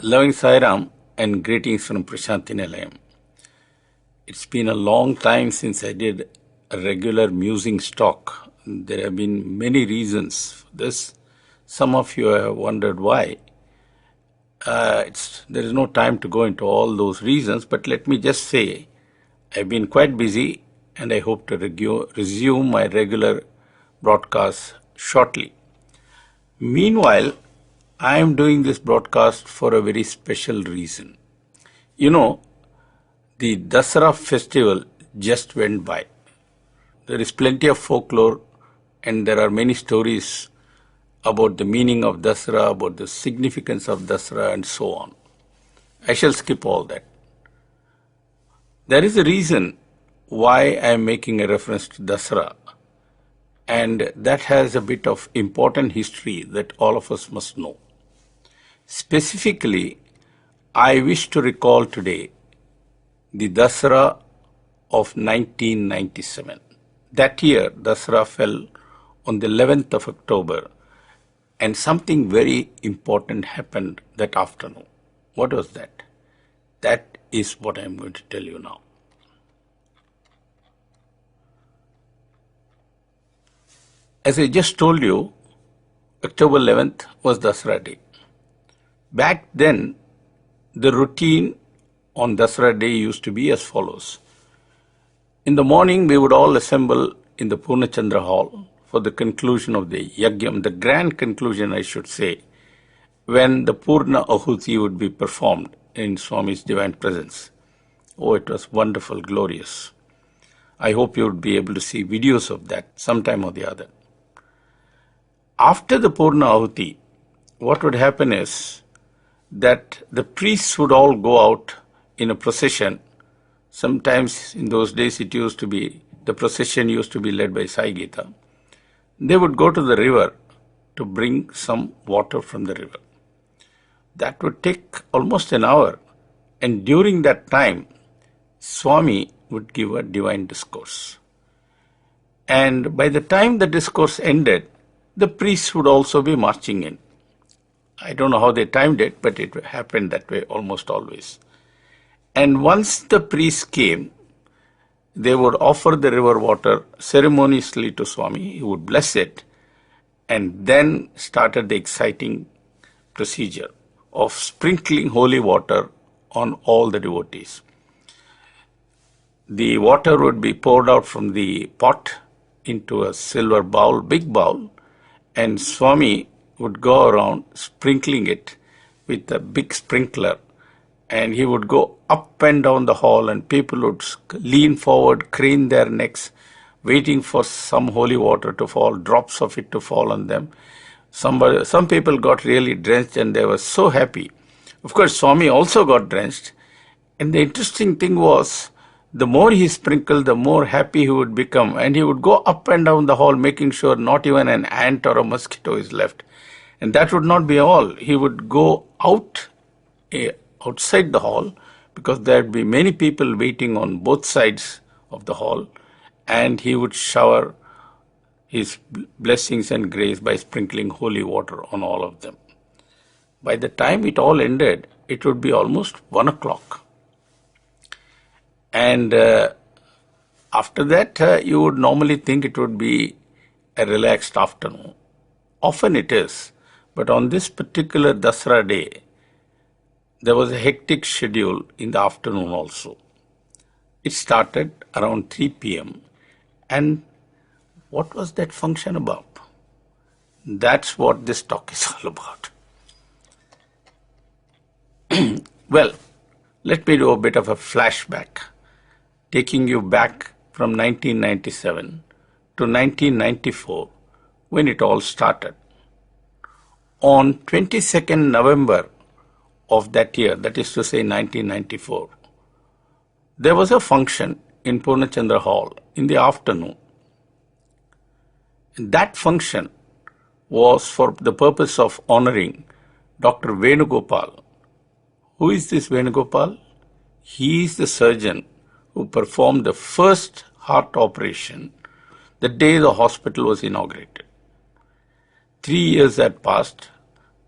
Loving Sairam and greetings from Prashanthi Nilayam. It's been a long time since I did a regular musing talk. There have been many reasons for this. Some of you have wondered why. There is no time to go into all those reasons, but let me just say I've been quite busy and I hope to resume my regular broadcasts shortly. Meanwhile, I am doing this broadcast for a very special reason. You know, the Dasara festival just went by. There is plenty of folklore and there are many stories about the meaning of Dasara, about the significance of Dasara and so on. I shall skip all that. There is a reason why I am making a reference to Dasara, and that has a bit of important history that all of us must know. Specifically, I wish to recall today the Dasara of 1997. That year, Dasara fell on the 11th of October, and something very important happened that afternoon. What was that? That is what I am going to tell you now. As I just told you, October 11th was Dasara Day. Back then, the routine on Dasara Day used to be as follows. In the morning, we would all assemble in the Purnachandra Hall for the conclusion of the Yagyam, the grand conclusion, I should say, when the Purna Ahuti would be performed in Swami's divine presence. Oh, it was wonderful, glorious. I hope you would be able to see videos of that sometime or the other. After the Purna Ahuti, what would happen is that the priests would all go out in a procession. Sometimes in those days the procession used to be led by Sai Gita. They would go to the river to bring some water from the river. That would take almost an hour, and during that time, Swami would give a divine discourse. And by the time the discourse ended, the priests would also be marching in. I don't know how they timed it, but it happened that way almost always. And once the priests came, they would offer the river water ceremoniously to Swami. He would bless it, and then started the exciting procedure of sprinkling holy water on all the devotees. The water would be poured out from the pot into a silver bowl, big bowl, and Swami would go around sprinkling it with a big sprinkler, and he would go up and down the hall, and people would lean forward, crane their necks, waiting for some holy water to fall, drops of it to fall on them. Some people got really drenched and they were so happy. Of course, Swami also got drenched, and the interesting thing was, the more he sprinkled, the more happy he would become, and he would go up and down the hall making sure not even an ant or a mosquito is left. And that would not be all. He would go outside the hall, because there would be many people waiting on both sides of the hall, and he would shower his blessings and grace by sprinkling holy water on all of them. By the time it all ended, it would be almost 1 o'clock. And after that, you would normally think it would be a relaxed afternoon. Often it is, but on this particular Dasara day, there was a hectic schedule in the afternoon also. It started around 3 p.m. And what was that function about? That's what this talk is all about. Well, let me do a bit of a flashback, taking you back from 1997 to 1994, when it all started. On 22nd November of that year, that is to say 1994, there was a function in Purnachandra Hall in the afternoon. That function was for the purpose of honoring Dr. Venugopal. Who is this Venugopal? He is the surgeon who performed the first heart operation the day the hospital was inaugurated. 3 years had passed.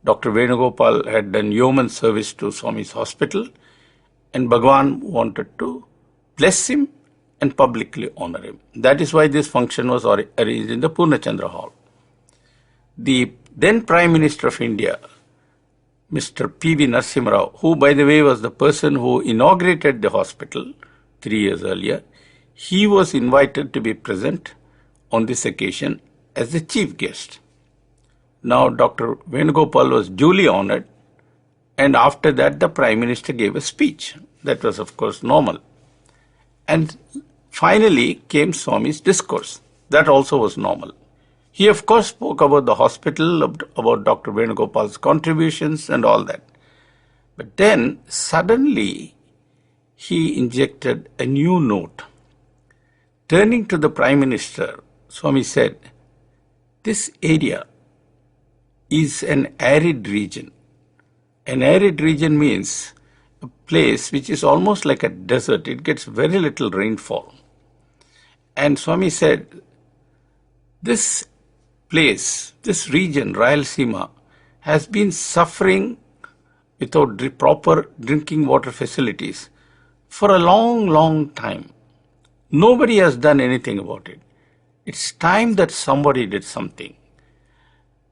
Dr. Venugopal had done yeoman service to Swami's hospital, and Bhagwan wanted to bless him and publicly honor him. That is why this function was arranged in the Purnachandra Hall. The then Prime Minister of India, Mr. P.V. Narasimha Rao, who by the way was the person who inaugurated the hospital 3 years earlier, he was invited to be present on this occasion as the chief guest. Now Dr. Venugopal was duly honored, and after that the Prime Minister gave a speech. That was of course normal. And finally came Swami's discourse. That also was normal. He of course spoke about the hospital, about Dr. Venugopal's contributions and all that. But then suddenly he injected a new note. Turning to the Prime Minister, Swami said, "This area is an arid region." An arid region means a place which is almost like a desert. It gets very little rainfall. And Swami said, this place, this region, Rayalaseema, has been suffering without proper drinking water facilities for a long, long time. Nobody has done anything about it. It's time that somebody did something.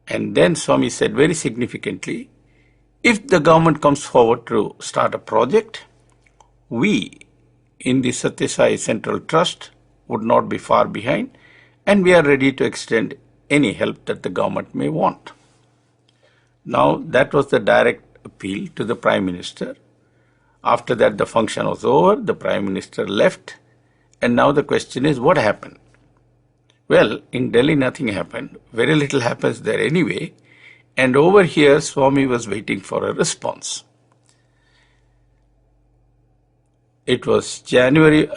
And then Swami said very significantly, if the government comes forward to start a project, we in the Satya Sai Central Trust would not be far behind, and we are ready to extend any help that the government may want. Now that was the direct appeal to the Prime Minister. After that the function was over, the Prime Minister left, and now the question is, what happened? Well, in Delhi nothing happened. Very little happens there anyway. And over here, Swami was waiting for a response. It was January,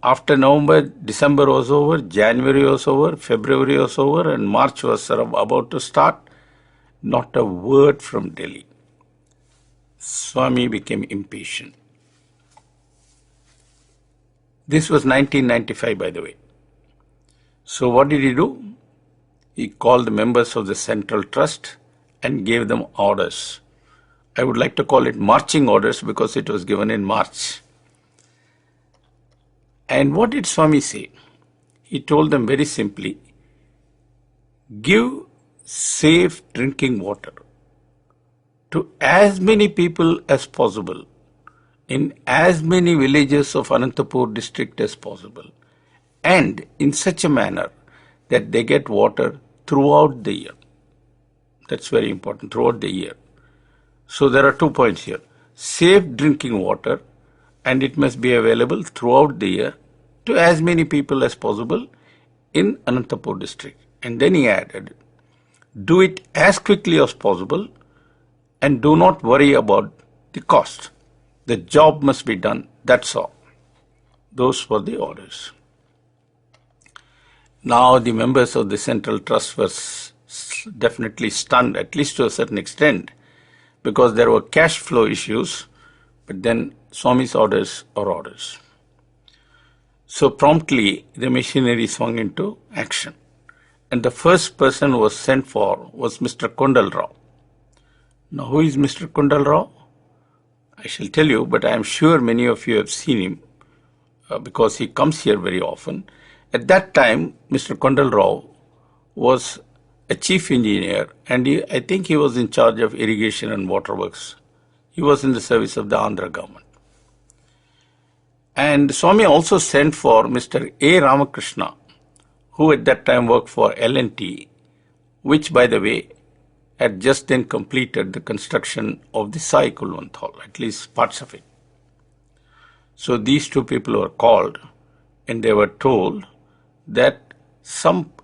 after November, December was over, January was over, February was over, and March was about to start. Not a word from Delhi. Swami became impatient. This was 1995, by the way. So what did he do? He called the members of the Central Trust and gave them orders. I would like to call it marching orders because it was given in March. And what did Swami say? He told them very simply, give safe drinking water to as many people as possible in as many villages of Anantapur district as possible, and in such a manner that they get water throughout the year. That's very important, throughout the year. So there are 2 points here. Safe drinking water, and it must be available throughout the year to as many people as possible in Anantapur district. And then he added, do it as quickly as possible and do not worry about the cost. The job must be done, that's all. Those were the orders. Now the members of the Central Trust were definitely stunned, at least to a certain extent, because there were cash flow issues, but then Swami's orders are orders. So promptly the machinery swung into action. And the first person who was sent for was Mr. Kondal Rao. Now who is Mr. Kondal Rao? I shall tell you, but I am sure many of you have seen him because he comes here very often. At that time, Mr. Kondal Rao was a chief engineer, and I think he was in charge of irrigation and waterworks. He was in the service of the Andhra government. And Swami also sent for Mr. A. Ramakrishna, who at that time worked for L&T, which by the way had just then completed the construction of the Sai Kulwant Hall, at least parts of it. So these two people were called, and they were told that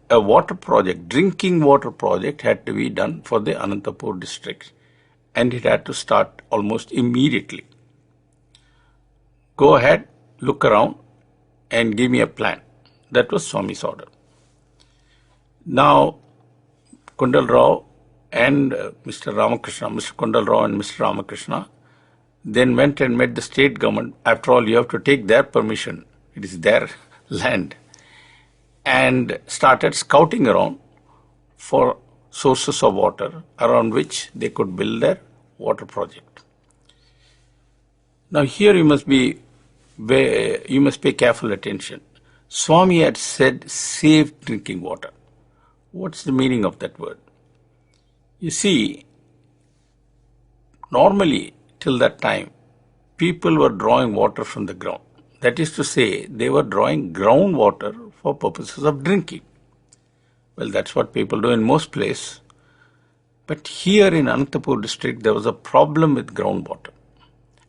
a water project, drinking water project, had to be done for the Anantapur district, and it had to start almost immediately. Go ahead, look around, and give me a plan. That was Swami's order. Now, Kondal Rao and Mr. Ramakrishna, Mr. Kondal Rao and Mr. Ramakrishna, then went and met the state government. After all, you have to take their permission. It is their land. And started scouting around for sources of water around which they could build their water project. Now here you must pay careful attention. Swami had said safe drinking water. What's the meaning of that word? You see, normally till that time, people were drawing water from the ground. That is to say, they were drawing groundwater for purposes of drinking. Well, that's what people do in most places. But here in Anantapur district, there was a problem with groundwater.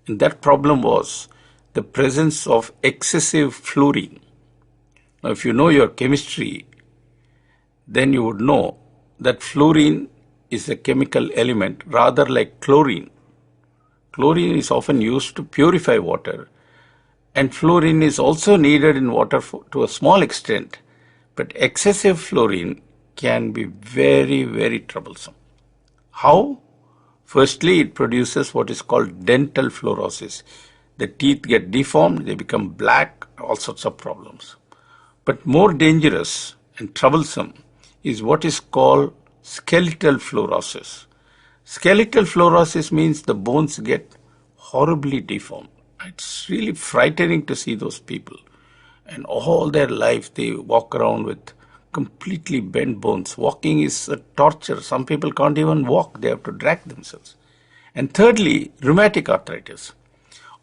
And that problem was the presence of excessive fluorine. Now, if you know your chemistry, then you would know that fluorine is a chemical element rather like chlorine. Chlorine is often used to purify water, and fluorine is also needed in water to a small extent, but excessive fluorine can be very, very troublesome. How? Firstly, it produces what is called dental fluorosis. The teeth get deformed, they become black, all sorts of problems. But more dangerous and troublesome is what is called skeletal fluorosis. Skeletal fluorosis means the bones get horribly deformed. It's really frightening to see those people. And all their life they walk around with completely bent bones. Walking is a torture. Some people can't even walk. They have to drag themselves. And thirdly, rheumatic arthritis.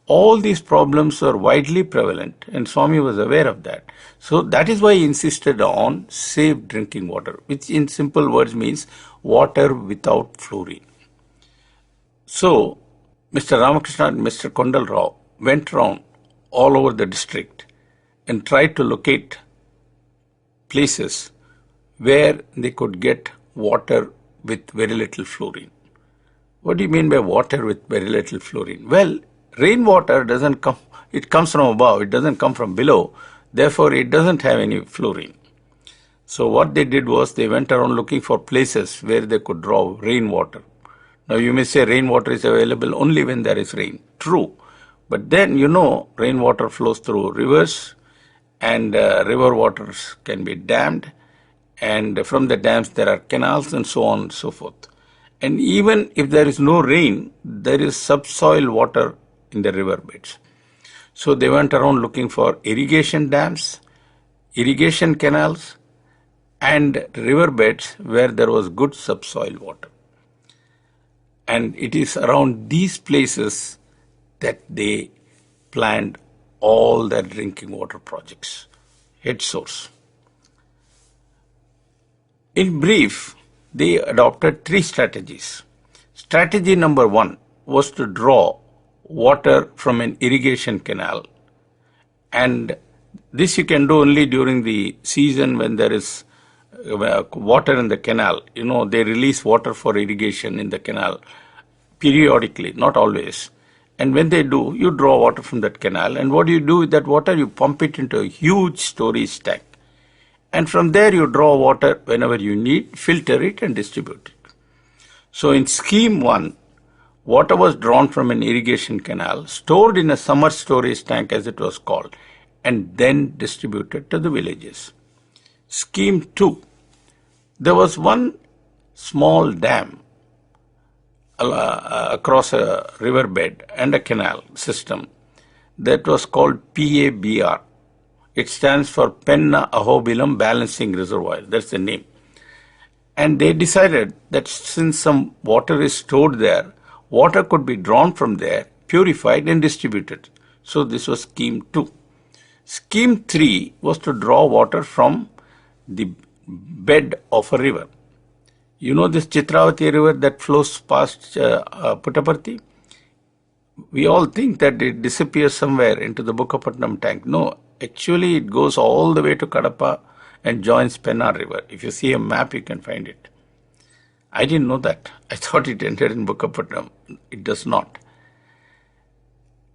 All these problems are widely prevalent, and Swami was aware of that. So that is why he insisted on safe drinking water, which in simple words means water without fluorine. So Mr. Ramakrishna and Mr. Kondal Rao went around all over the district and tried to locate places where they could get water with very little fluorine. What do you mean by water with very little fluorine? Well, rainwater doesn't come, it comes from above, it doesn't come from below, therefore it doesn't have any fluorine. So what they did was they went around looking for places where they could draw rainwater. Now you may say rainwater is available only when there is rain. True. But then rainwater flows through rivers, and river waters can be dammed, and from the dams there are canals and so on and so forth. And even if there is no rain, there is subsoil water in the river beds. So they went around looking for irrigation dams, irrigation canals, and river beds where there was good subsoil water. And it is around these places that they planned all their drinking water projects. Head source. In brief, they adopted 3 strategies. Strategy number 1 was to draw water from an irrigation canal, and this you can do only during the season when there is water in the canal. They release water for irrigation in the canal periodically, not always. And when they do, you draw water from that canal, and what do you do with that water? You pump it into a huge storage tank. And from there you draw water whenever you need, filter it and distribute it. So in scheme 1, water was drawn from an irrigation canal, stored in a summer storage tank as it was called, and then distributed to the villages. Scheme 2, there was one small dam across a riverbed and a canal system that was called PABR. It stands for Penna Ahobilam Balancing Reservoir. That's the name. And they decided that since some water is stored there, water could be drawn from there, purified and distributed. So this was scheme 2. Scheme 3 was to draw water from the bed of a river. You know this Chitravati river that flows past Puttaparthi? We all think that it disappears somewhere into the Bukkapatnam tank. No, actually it goes all the way to Kadapa and joins Penna river. If you see a map, you can find it. I didn't know that. I thought it ended in Bukkapatnam. It does not.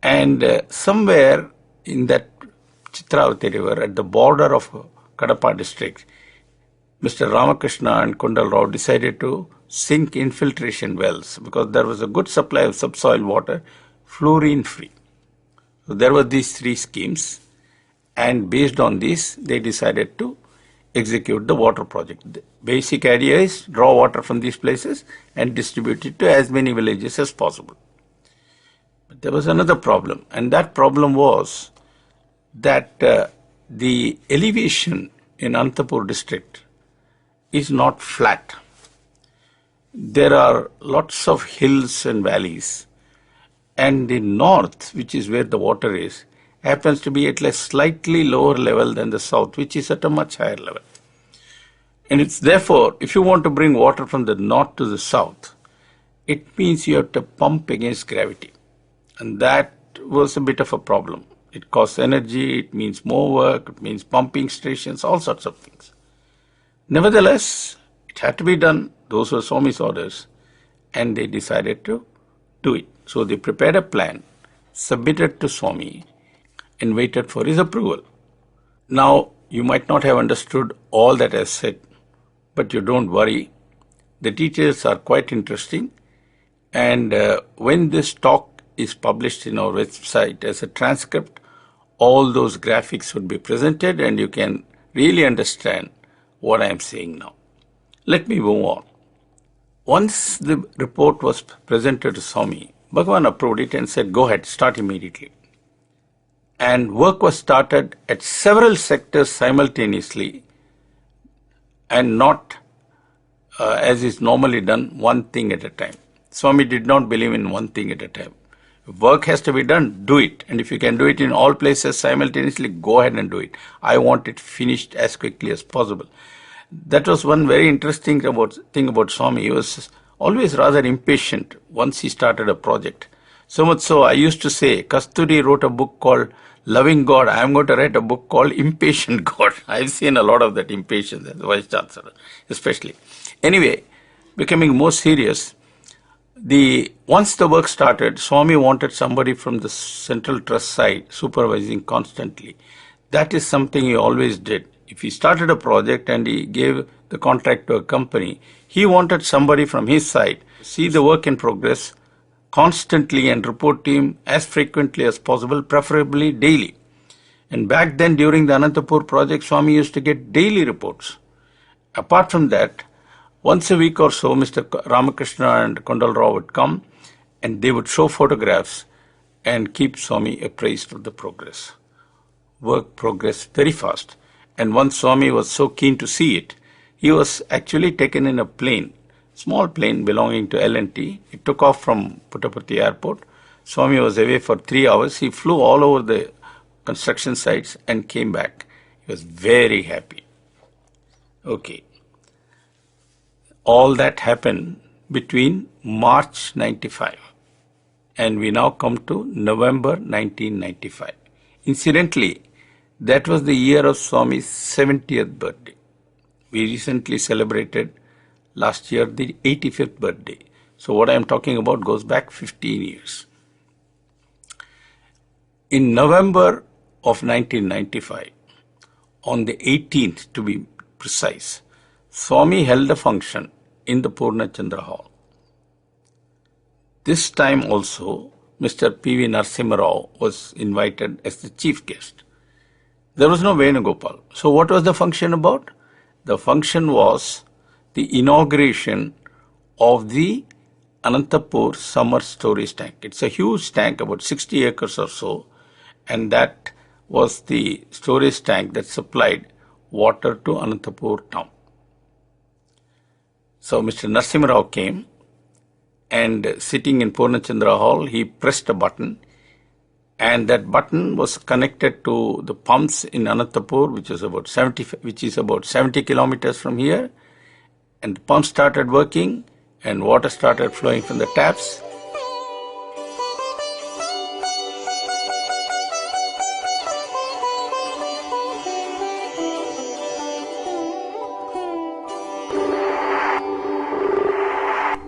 And somewhere in that Chitravati river at the border of Kadapa district, Mr. Ramakrishna and Kondal Rao decided to sink infiltration wells because there was a good supply of subsoil water, fluorine free. So there were these 3 schemes, and based on this they decided to execute the water project. The basic idea is draw water from these places and distribute it to as many villages as possible. But there was another problem, and that problem was that the elevation in Anantapur district is not flat. There are lots of hills and valleys, and the north, which is where the water is, happens to be at a slightly lower level than the south, which is at a much higher level. And it's therefore, if you want to bring water from the north to the south, it means you have to pump against gravity. And that was a bit of a problem. It costs energy, it means more work, it means pumping stations, all sorts of things. Nevertheless, it had to be done. Those were Swami's orders, and they decided to do it. So they prepared a plan, submitted to Swami, and waited for his approval. Now, you might not have understood all that I said, but you don't worry. The details are quite interesting, and when this talk is published in our website as a transcript, all those graphics would be presented, and you can really understand what I am saying now. Let me move on. Once the report was presented to Swami, Bhagavan approved it and said, go ahead, start immediately. And work was started at several sectors simultaneously, and not as is normally done, one thing at a time. Swami did not believe in one thing at a time. If work has to be done, do it. And if you can do it in all places simultaneously, go ahead and do it. I want it finished as quickly as possible. That was one very interesting thing about Swami. He was always rather impatient once he started a project. So much so, I used to say, Kasturi wrote a book called Loving God. I am going to write a book called Impatient God. I've seen a lot of that impatience as Vice Chancellor, especially. Anyway, becoming more serious, once the work started, Swami wanted somebody from the Central Trust side supervising constantly. That is something he always did. If he started a project and he gave the contract to a company, he wanted somebody from his side to see the work in progress constantly and report to him as frequently as possible, preferably daily. And back then, during the Anantapur project, Swami used to get daily reports. Apart from that, once a week or so, Mr. Ramakrishna and Kondal Rao would come, and they would show photographs and keep Swami appraised of the progress. Work progressed very fast. And once Swami was so keen to see it, he was actually taken in a plane, small plane belonging to L&T. It took off from Puttaparthi airport. Swami was away for 3 hours. He flew all over the construction sites and came back. He was very happy. Okay. All that happened between March 95, and we now come to November 1995. Incidentally, that was the year of Swami's 70th birthday. We recently celebrated last year the 85th birthday. So what I am talking about goes back 15 years. In November of 1995, on the 18th to be precise, Swami held a function in the Purnachandra Hall. This time also, Mr. P.V. Narasimha Rao was invited as the chief guest. There was no Venugopal. So what was the function about? The function was the inauguration of the Anantapur summer storage tank. It's a huge tank, about 60 acres or so, and that was the storage tank that supplied water to Anantapur town. So Mr. Narasimha Rao came, and sitting in Purnachandra Hall, he pressed a button, and that button was connected to the pumps in Anantapur, which is about 70 kilometers from here, and the pump started working, and water started flowing from the taps.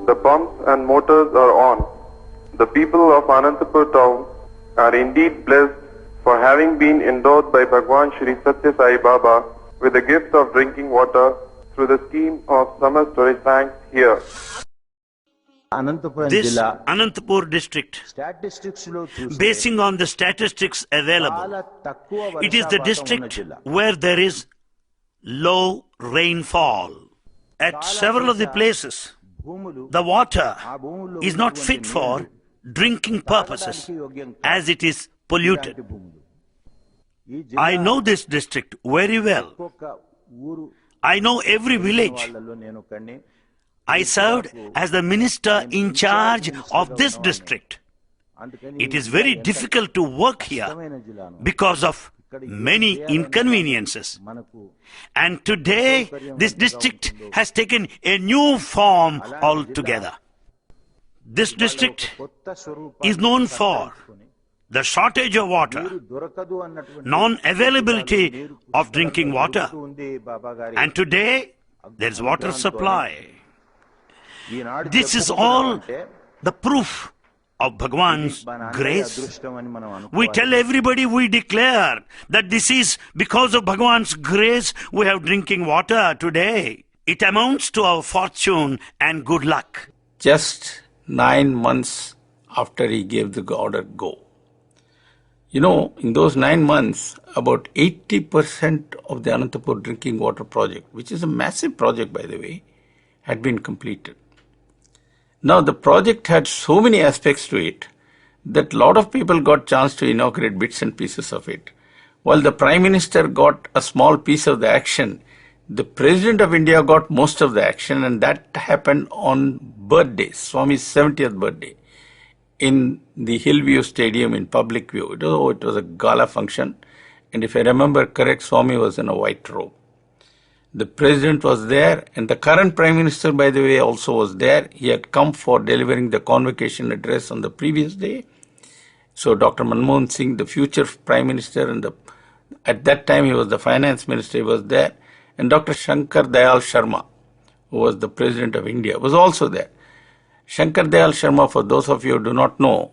The pumps and motors are on. The people of Anantapur town are indeed blessed for having been endowed by Bhagwan Shri Satya Sai Baba with the gift of drinking water through the scheme of summer storage tanks here. This Anantapur district, basing on the statistics available, it is the district where there is low rainfall. At several of the places, the water is not fit for drinking purposes as it is polluted. I know this district very well. I know every village. I served as the minister in charge of this district. It is very difficult to work here because of many inconveniences. And today, this district has taken a new form altogether. This district is known for the shortage of water, non-availability of drinking water, and today there is water supply. This is all the proof of Bhagwan's grace. We tell everybody, we declare that this is because of Bhagwan's grace we have drinking water today. It amounts to our fortune and good luck. Just 9 months after he gave the order go. You know, in those 9 months, about 80% of the Anantapur drinking water project, which is a massive project by the way, had been completed. Now the project had so many aspects to it that a lot of people got chance to inaugurate bits and pieces of it. While the Prime Minister got a small piece of the action, the President of India got most of the action, and that happened on birthday, Swami's 70th birthday, in the Hillview Stadium in public view. It was a gala function, and if I remember correct, Swami was in a white robe. The President was there, and the current Prime Minister, by the way, also was there. He had come for delivering the convocation address on the previous day. So Dr. Manmohan Singh, the future Prime Minister, and at that time he was the Finance Minister, he was there. And Dr. Shankar Dayal Sharma, who was the President of India, was also there. Shankar Dayal Sharma, for those of you who do not know,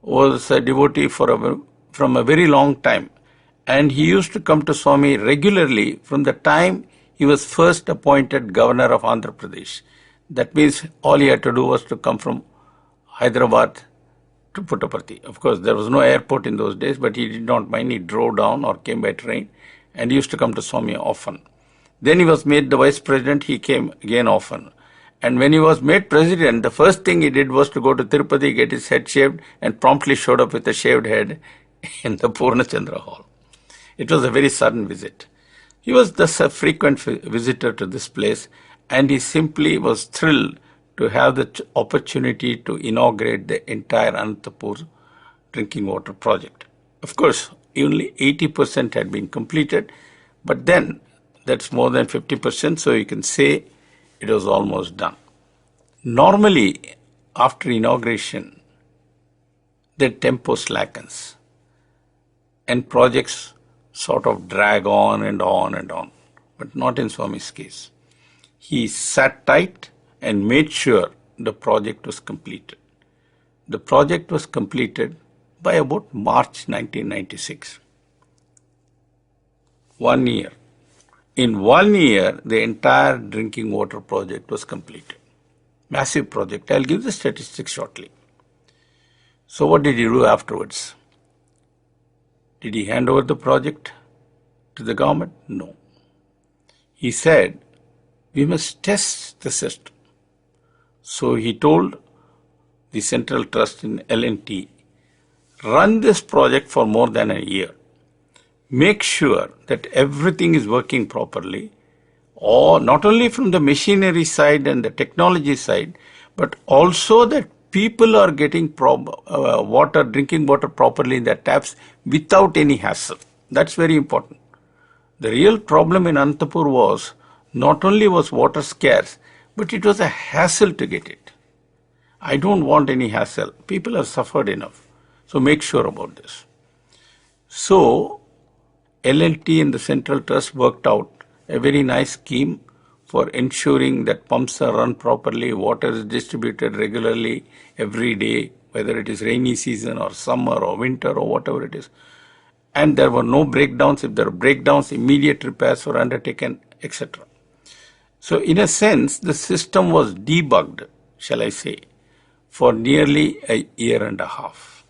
was a devotee from a very long time. And he used to come to Swami regularly from the time he was first appointed Governor of Andhra Pradesh. That means all he had to do was to come from Hyderabad to Puttaparthi. Of course, there was no airport in those days, but he did not mind. He drove down or came by train, and he used to come to Swami often. Then he was made the Vice President. He came again often. And when he was made President, the first thing he did was to go to Tirupati, get his head shaved, and promptly showed up with a shaved head in the Purnachandra Hall. It was a very sudden visit. He was thus a frequent visitor to this place, and he simply was thrilled to have the opportunity to inaugurate the entire Anantapur drinking water project. Of course, only 80% had been completed, but then that's more than 50%, so you can say it was almost done. Normally, after inauguration, the tempo slackens and projects sort of drag on and on and on, but not in Swami's case. He sat tight and made sure the project was completed. The project was completed by about March 1996. 1 year. In 1 year, the entire drinking water project was completed. Massive project. I'll give the statistics shortly. So what did he do afterwards? Did he hand over the project to the government? No. He said, we must test the system. So he told the Central Trust in L&T, run this project for more than a year. Make sure that everything is working properly, or not only from the machinery side and the technology side, but also that people are getting drinking water properly in their taps without any hassle. That's very important. The real problem in Anantapur was, not only was water scarce, but it was a hassle to get it. I don't want any hassle. People have suffered enough. So make sure about this. So L&T and the Central Trust worked out a very nice scheme for ensuring that pumps are run properly, water is distributed regularly every day, whether it is rainy season or summer or winter or whatever it is. And there were no breakdowns. If there were breakdowns, immediate repairs were undertaken, etc. So in a sense, the system was debugged, shall I say, for nearly a year and a half.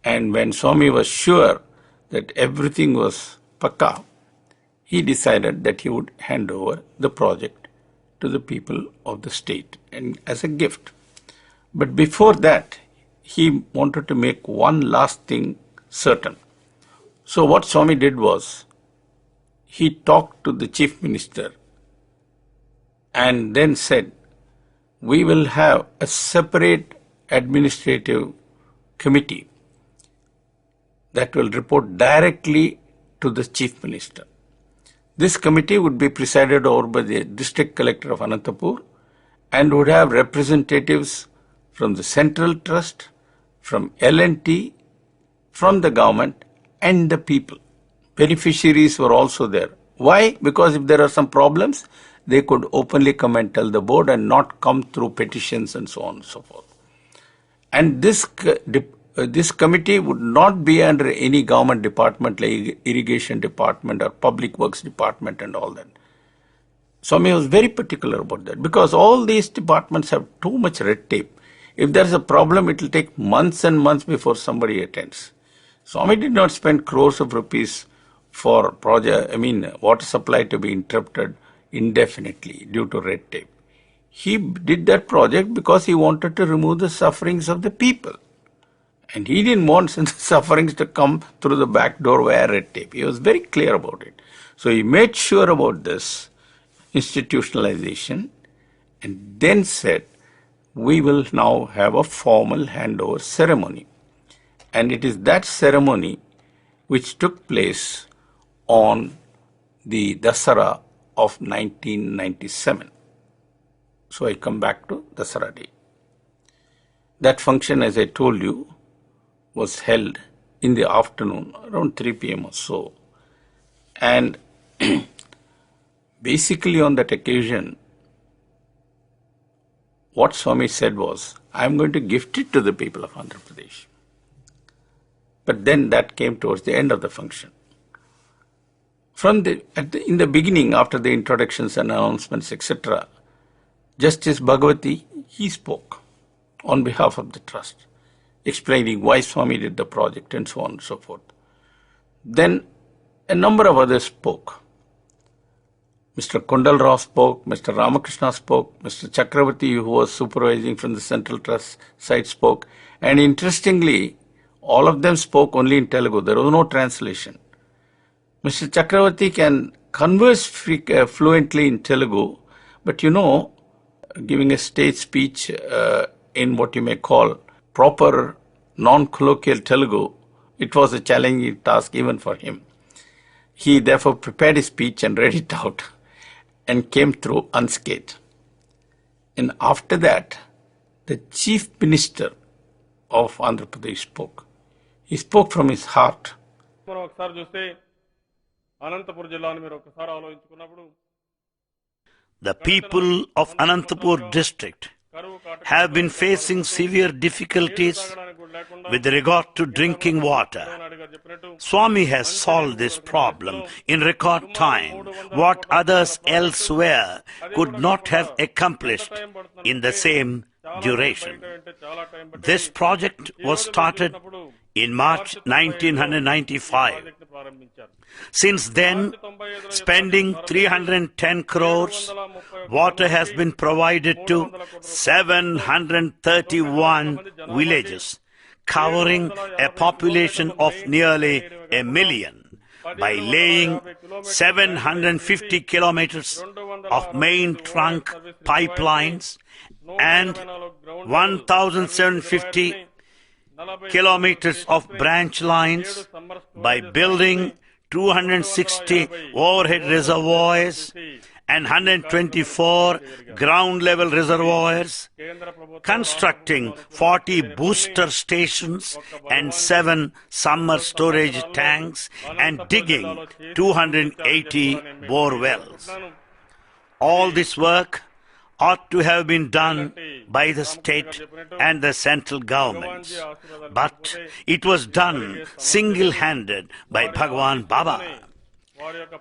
And when Swami was sure that everything was pakka, he decided that he would hand over the project to the people of the state and as a gift. But before that, he wanted to make one last thing certain. So what Swami did was, he talked to the chief minister and then said, we will have a separate administrative committee that will report directly to the chief minister. This committee would be presided over by the district collector of Anantapur and would have representatives from the central trust, from L&T, from the government and the people. Beneficiaries were also there. Why? Because if there are some problems, they could openly come and tell the board and not come through petitions and so on and so forth. And this committee would not be under any government department like irrigation department or public works department and all that. Swami was very particular about that because all these departments have too much red tape. If there is a problem, it will take months and months before somebody attends. Swami did not spend crores of rupees for water supply to be interrupted indefinitely due to red tape. He did that project because he wanted to remove the sufferings of the people. And he didn't want the sufferings to come through the back door via red tape. He was very clear about it. So he made sure about this institutionalization and then said, we will now have a formal handover ceremony. And it is that ceremony which took place on the Dasara of 1997. So I come back to Dasara Day. That function, as I told you, was held in the afternoon around 3 p.m. or so. And basically on that occasion, what Swami said was, I am going to gift it to the people of Andhra Pradesh. But then that came towards the end of the function. In the beginning, after the introductions and announcements, etc., Justice Bhagavati, he spoke on behalf of the trust, explaining why Swami did the project and so on and so forth. Then a number of others spoke. Mr. Kundal Rao spoke, Mr. Ramakrishna spoke, Mr. Chakravarti, who was supervising from the Central Trust side, spoke. And interestingly, all of them spoke only in Telugu. There was no translation. Mr. Chakravarti can converse fluently in Telugu, but giving a stage speech in what you may call proper non-colloquial Telugu, it was a challenging task even for him. He therefore prepared his speech and read it out and came through unscathed. And after that, the chief minister of Andhra Pradesh spoke. He spoke from his heart. The people of Anantapur district have been facing severe difficulties with regard to drinking water. Swami has solved this problem in record time, what others elsewhere could not have accomplished in the same duration. This project was started in March 1995. Since then, spending 310 crores, water has been provided to 731 villages, covering a population of nearly 1 million, by laying 750 kilometers of main trunk pipelines and 1,750 kilometers of branch lines, by building 260 overhead reservoirs and 124 ground-level reservoirs, constructing 40 booster stations and 7 summer storage tanks, and digging 280 bore wells. All this work ought to have been done by the state and the central governments. But it was done single-handed by Bhagwan Baba.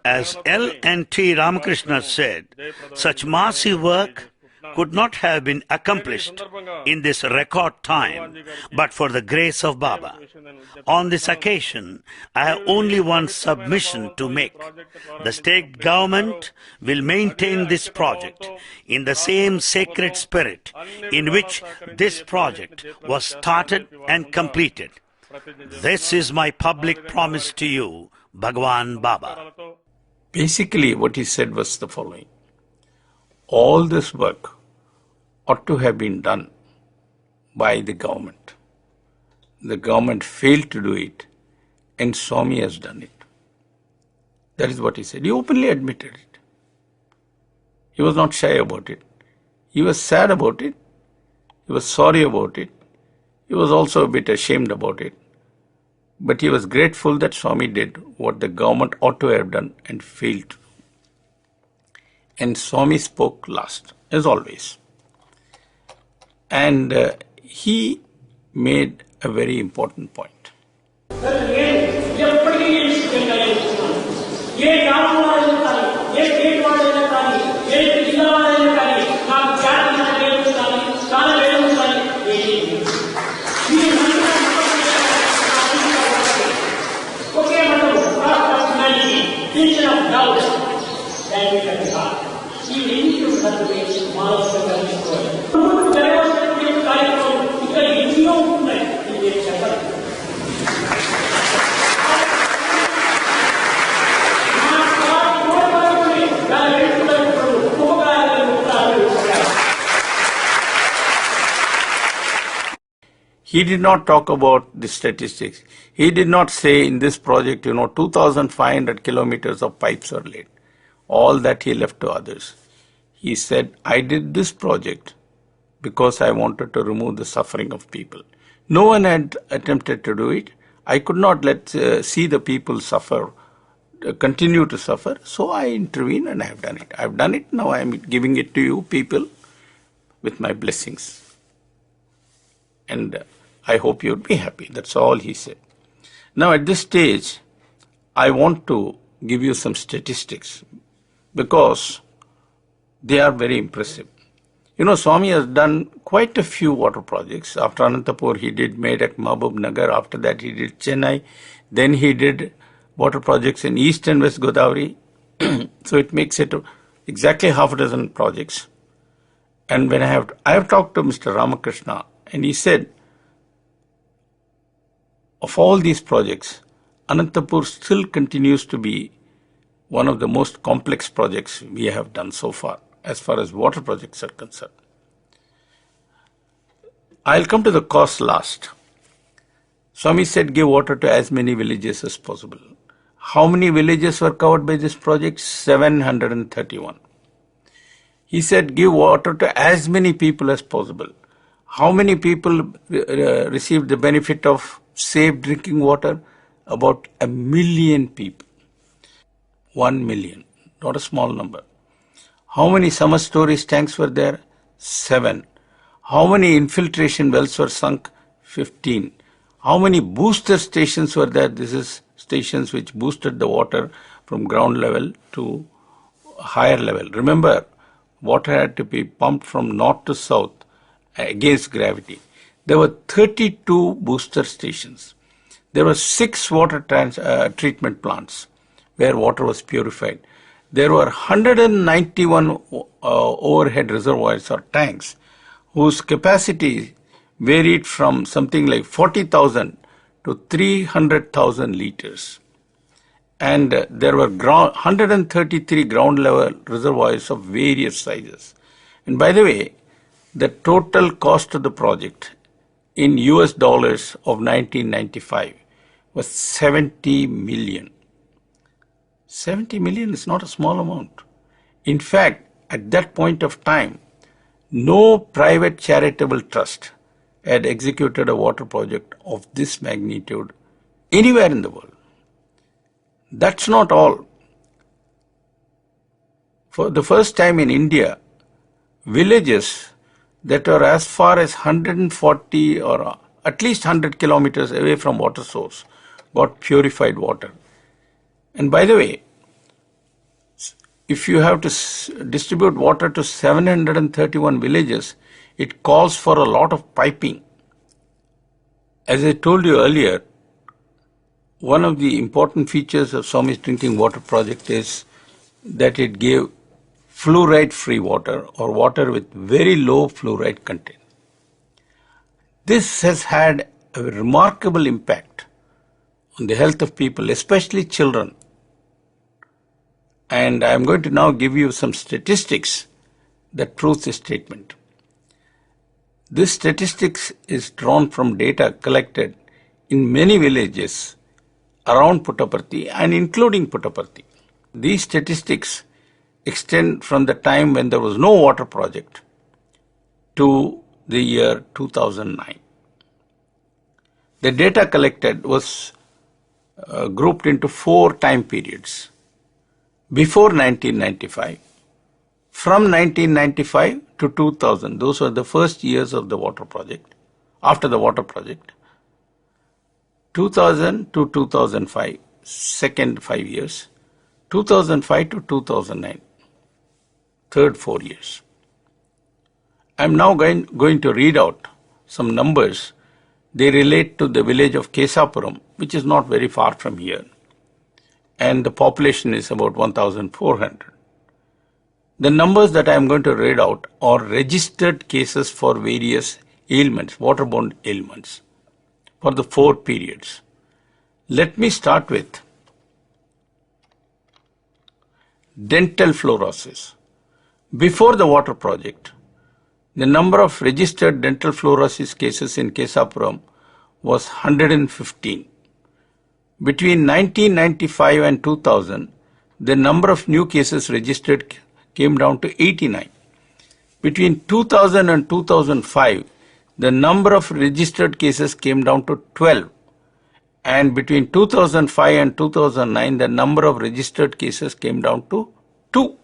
As L&T Ramakrishna said, such massive work could not have been accomplished in this record time but for the grace of Baba. On this occasion, I have only one submission to make. The state government will maintain this project in the same sacred spirit in which this project was started and completed. This is my public promise to you, Bhagwan Baba. Basically, what he said was the following. All this work ought to have been done by the government. The government failed to do it, and Swami has done it. That is what he said. He openly admitted it. He was not shy about it. He was sad about it. He was sorry about it. He was also a bit ashamed about it. But he was grateful that Swami did what the government ought to have done and failed to. And Swami spoke last, as always. And he made a very important point. He did not talk about the statistics. He did not say in this project, 2,500 kilometers of pipes are laid. All that he left to others. He said, I did this project because I wanted to remove the suffering of people. No one had attempted to do it. I could not see the people suffer, continue to suffer. So I intervened and I have done it. I have done it. Now I am giving it to you people with my blessings. And I hope you'll be happy. That's all he said. Now at this stage, I want to give you some statistics because they are very impressive. Swami has done quite a few water projects. After Anantapur, he did Medak, Mahbub Nagar. After that, he did Chennai. Then he did water projects in East and West Godavari. So it makes it exactly half a dozen projects. And when I have talked to Mr. Ramakrishna, and he said, of all these projects, Anantapur still continues to be one of the most complex projects we have done so far as water projects are concerned. I'll come to the cost last. Swami said give water to as many villages as possible. How many villages were covered by this project? 731. He said give water to as many people as possible. How many people received the benefit of safe drinking water? About 1 million people. 1 million, not a small number. How many summer storage tanks were there? 7. How many infiltration wells were sunk? 15. How many booster stations were there? This is stations which boosted the water from ground level to higher level. Remember, water had to be pumped from north to south against gravity. There were 32 booster stations. There were 6 water treatment plants where water was purified. There were 191 overhead reservoirs or tanks whose capacity varied from something like 40,000 to 300,000 liters. And there were 133 ground level reservoirs of various sizes. And by the way, the total cost of the project in US dollars of 1995 was 70 million. 70 million is not a small amount. In fact, at that point of time, no private charitable trust had executed a water project of this magnitude anywhere in the world. That's not all. For the first time in India, villages that are as far as 140 or at least 100 kilometers away from water source got purified water. And by the way, if you have to distribute water to 731 villages, it calls for a lot of piping. As I told you earlier, one of the important features of Swami's drinking water project is that it gave fluoride-free water or water with very low fluoride content. This has had a remarkable impact on the health of people, especially children. And I am going to now give you some statistics that prove this statement. This statistics is drawn from data collected in many villages around Puttaparthi and including Puttaparthi. These statistics extend from the time when there was no water project to the year 2009. The data collected was grouped into 4 time periods. Before 1995, from 1995 to 2000, those were the first years of the water project, after the water project. 2000 to 2005, second 5 years. 2005 to 2009, third 4 years. I'm now going to read out some numbers. They relate to the village of Kesapuram, which is not very far from here. And the population is about 1,400. The numbers that I am going to read out are registered cases for various ailments, waterborne ailments, for the 4 periods. Let me start with dental fluorosis. Before the water project, the number of registered dental fluorosis cases in Kesapuram was 115. Between 1995 and 2000, the number of new cases registered came down to 89. Between 2000 and 2005, the number of registered cases came down to 12. And between 2005 and 2009, the number of registered cases came down to 2.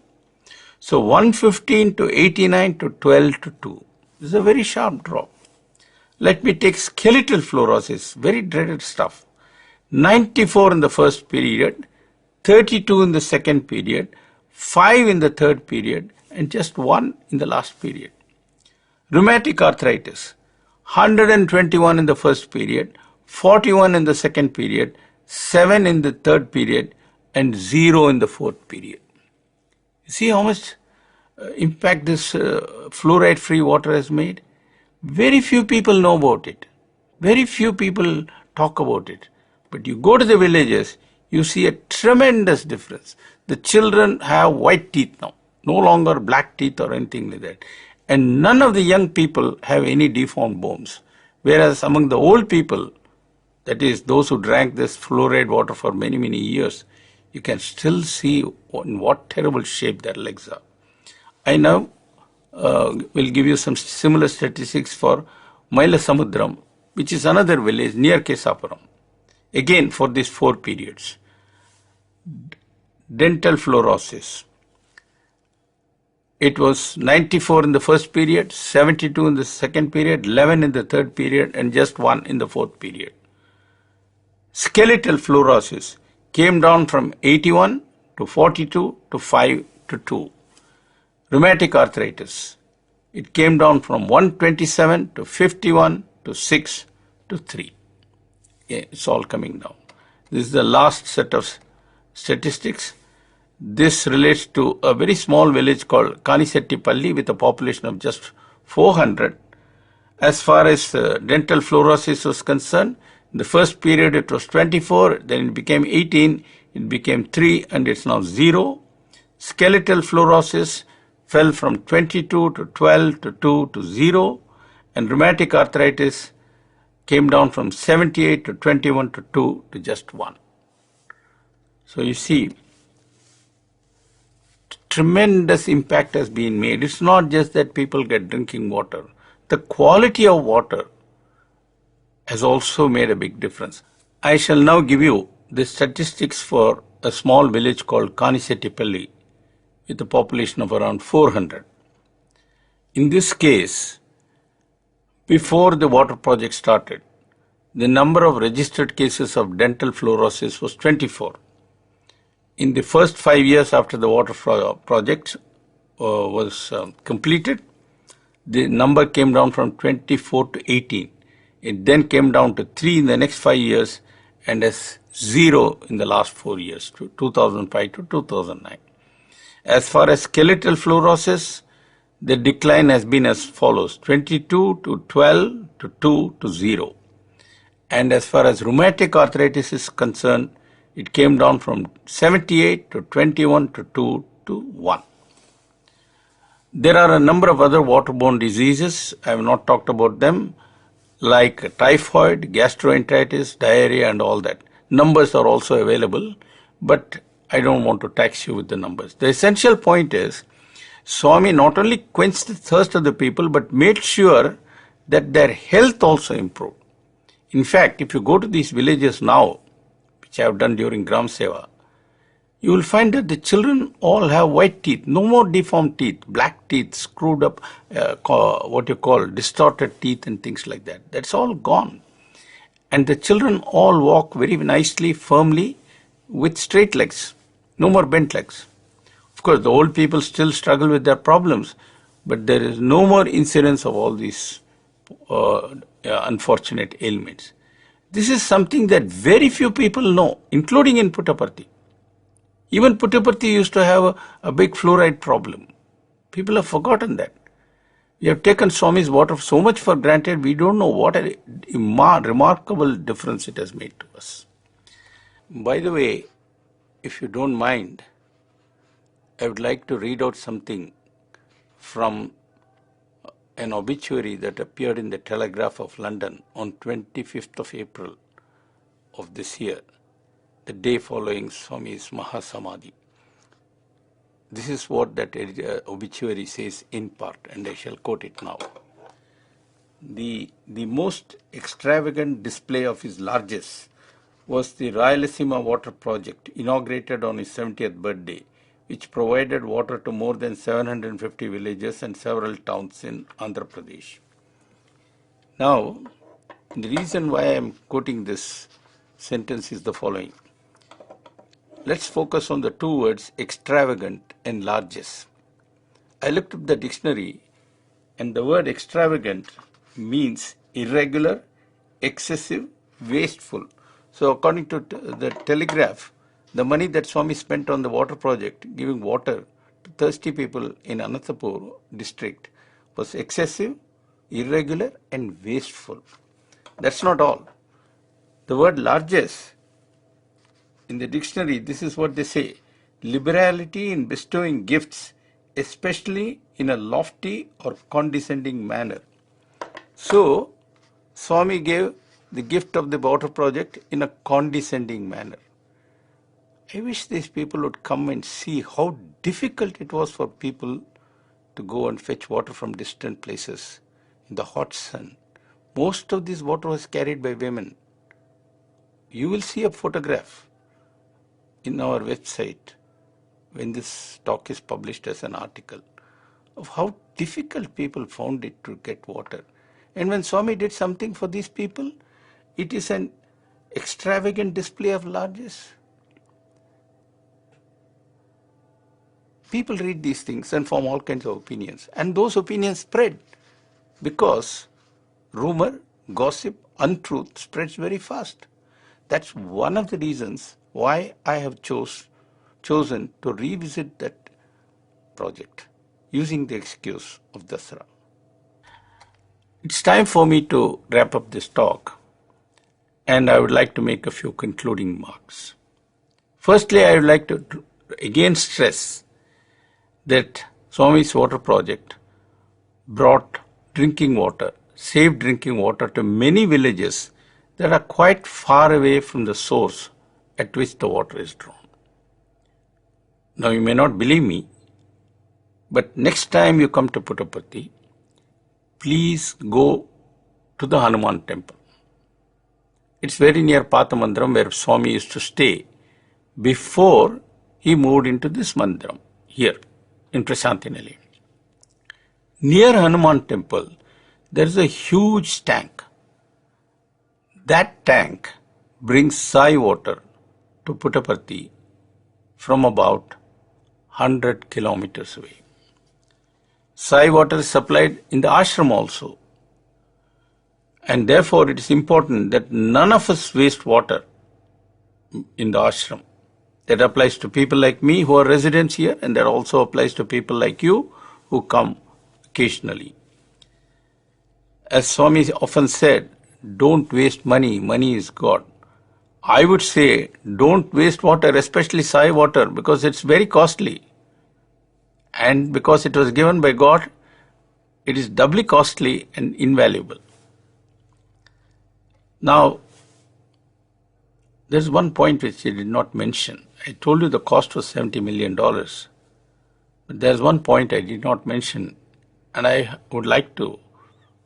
So 115 to 89 to 12 to 2. This is a very sharp drop. Let me take skeletal fluorosis, very dreaded stuff. 94 in the first period, 32 in the second period, 5 in the third period, and just 1 in the last period. Rheumatic arthritis, 121 in the first period, 41 in the second period, 7 in the third period, and 0 in the fourth period. See how much impact this fluoride-free water has made? Very few people know about it. Very few people talk about it. But you go to the villages, you see a tremendous difference. The children have white teeth now, no longer black teeth or anything like that. And none of the young people have any deformed bones. Whereas among the old people, that is those who drank this fluoride water for many, many years, you can still see in what terrible shape their legs are. I now will give you some similar statistics for Mailasamudram, which is another village near Kesapuram. Again, for these 4 periods. Dental fluorosis. It was 94 in the first period, 72 in the second period, 11 in the third period, and just 1 in the fourth period. Skeletal fluorosis came down from 81 to 42 to 5 to 2. Rheumatic arthritis. It came down from 127 to 51 to 6 to 3. Yeah, it's all coming down. This is the last set of statistics. This relates to a very small village called Kanisettipalli with a population of just 400. As far as dental fluorosis was concerned, in the first period it was 24, then it became 18, it became 3, and it's now 0. Skeletal fluorosis fell from 22 to 12 to 2 to 0, and rheumatic arthritis came down from 78 to 21 to 2 to just 1. So you see, tremendous impact has been made. It's not just that people get drinking water. The quality of water has also made a big difference. I shall now give you the statistics for a small village called Kanisettipalli with a population of around 400. In this case, before the water project started, the number of registered cases of dental fluorosis was 24. in the first 5 years after the water project was completed, the number came down from 24 to 18. It then came down to 3 in the next 5 years and as 0 in the last 4 years, 2005 to 2009. As far as skeletal fluorosis, the decline has been as follows: 22 to 12 to 2 to 0. And as far as rheumatic arthritis is concerned, it came down from 78 to 21 to 2 to 1. There are a number of other waterborne diseases. I have not talked about them, like typhoid, gastroenteritis, diarrhea, and all that. Numbers are also available, but I don't want to tax you with the numbers. The essential point is, Swami not only quenched the thirst of the people, but made sure that their health also improved. In fact, if you go to these villages now, which I have done during Gram Seva, you will find that the children all have white teeth, no more deformed teeth, black teeth, screwed up, what you call distorted teeth and things like that. That's all gone. And the children all walk very nicely, firmly, with straight legs, no more bent legs. Of course, the old people still struggle with their problems, but there is no more incidence of all these unfortunate ailments. This is something that very few people know, including in Puttaparthi. Even Puttaparthi used to have a big fluoride problem. People have forgotten that. We have taken Swami's water so much for granted, we don't know what a remarkable difference it has made to us. By the way, if you don't mind, I would like to read out something from an obituary that appeared in the Telegraph of London on 25th of April of this year, the day following Swami's Mahasamadhi. This is what that obituary says in part, and I shall quote it now. The most extravagant display of his largesse was the Rayalaseema water project inaugurated on his 70th birthday, which provided water to more than 750 villages and several towns in Andhra Pradesh. Now, the reason why I am quoting this sentence is the following. Let's focus on the two words extravagant and largesse. I looked up the dictionary, and the word extravagant means irregular, excessive, wasteful. So according to the Telegraph, the money that Swami spent on the water project, giving water to thirsty people in Anantapur district, was excessive, irregular, and wasteful. That's not all. The word largesse, in the dictionary, this is what they say: liberality in bestowing gifts, especially in a lofty or condescending manner. So, Swami gave the gift of the water project in a condescending manner. I wish these people would come and see how difficult it was for people to go and fetch water from distant places in the hot sun. Most of this water was carried by women. You will see a photograph in our website when this talk is published as an article of how difficult people found it to get water. And when Swami did something for these people, it is an extravagant display of largesse. People read these things and form all kinds of opinions. And those opinions spread because rumor, gossip, untruth spreads very fast. That's one of the reasons why I have chosen to revisit that project using the excuse of Dasara. It's time for me to wrap up this talk, and I would like to make a few concluding remarks. Firstly, I would like to again stress that Swami's water project brought drinking water, safe drinking water to many villages that are quite far away from the source at which the water is drawn. Now, you may not believe me, but next time you come to Puttaparthi, please go to the Hanuman temple. It's very near Pathamandiram, where Swami used to stay before he moved into this mandiram here in Prasantinali. Near Hanuman temple, there is a huge tank. That tank brings Sai water to Puttaparthi from about 100 kilometers away. Sai water is supplied in the ashram also. And therefore it is important that none of us waste water in the ashram. That applies to people like me who are residents here, and that also applies to people like you who come occasionally. As Swami often said, don't waste money, money is God. I would say don't waste water, especially Sai water, because it's very costly. And because it was given by God, it is doubly costly and invaluable. Now, there's one point which he did not mention. I told you the cost was $70 million. But there's one point I did not mention, and I would like to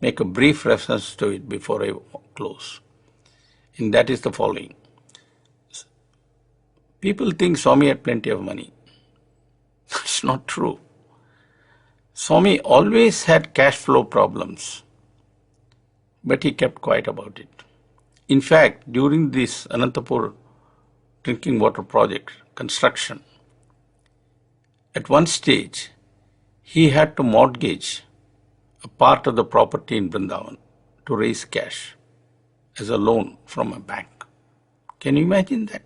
make a brief reference to it before I close. And that is the following. People think Swami had plenty of money. It's not true. Swami always had cash flow problems, but he kept quiet about it. In fact, during this Anantapur drinking water project construction, at one stage, he had to mortgage a part of the property in Vrindavan to raise cash as a loan from a bank. Can you imagine that?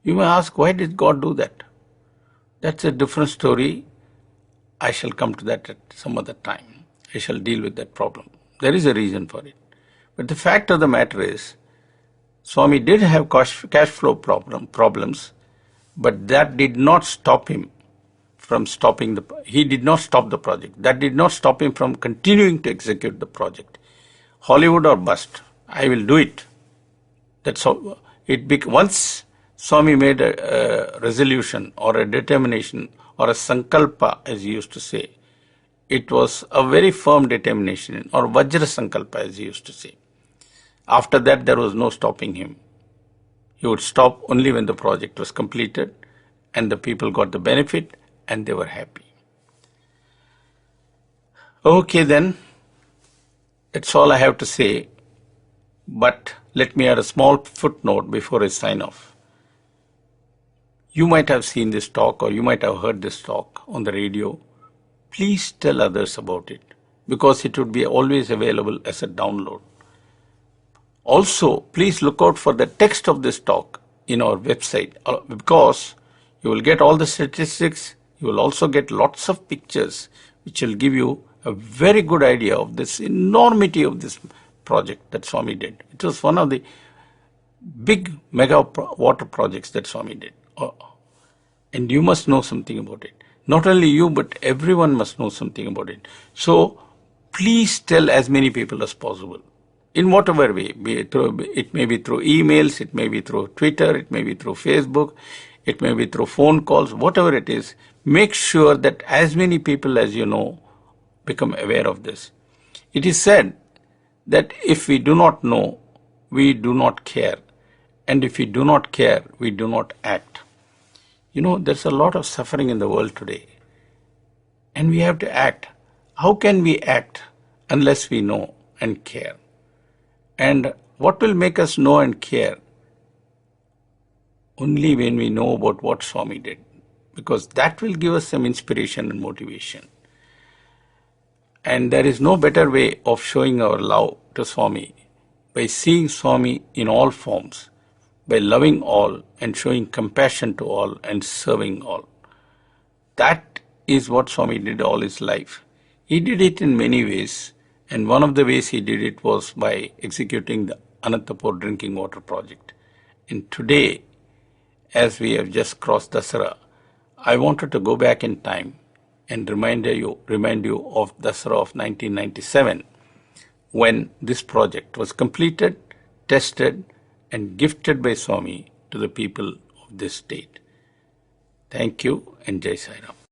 You may ask, why did God do that? That's a different story. I shall come to that at some other time. I shall deal with that problem. There is a reason for it. But the fact of the matter is, Swami did have cash flow problems, but that did not stop him from he did not stop the project. That did not stop him from continuing to execute the project. Hollywood or bust, I will do it. That's how once Swami made a resolution or a determination or a sankalpa, as he used to say, it was a very firm determination, or Vajra Sankalpa, as he used to say. After that, there was no stopping him. He would stop only when the project was completed and the people got the benefit and they were happy. Okay then, that's all I have to say. But let me add a small footnote before I sign off. You might have seen this talk or you might have heard this talk on the radio. Please tell others about it, because it would be always available as a download. Also, please look out for the text of this talk in our website, because you will get all the statistics. You will also get lots of pictures which will give you a very good idea of this enormity of this project that Swami did. It was one of the big mega water projects that Swami did. And you must know something about it. Not only you, but everyone must know something about it. So please tell as many people as possible, in whatever way. It may be through emails, it may be through Twitter, it may be through Facebook, it may be through phone calls, whatever it is. Make sure that as many people as you know become aware of this. It is said that if we do not know, we do not care. And if we do not care, we do not act. You know, there's a lot of suffering in the world today. And we have to act. How can we act unless we know and care? And what will make us know and care? Only when we know about what Swami did. Because that will give us some inspiration and motivation. And there is no better way of showing our love to Swami by seeing Swami in all forms, by loving all and showing compassion to all and serving all. That is what Swami did all his life. He did it in many ways, and one of the ways he did it was by executing the Anantapur drinking water project. And today, as we have just crossed Dasara, I wanted to go back in time and remind you of Dasara of 1997, when this project was completed, tested, and gifted by Swami to the people of this state. Thank you and Jai Sai Ram.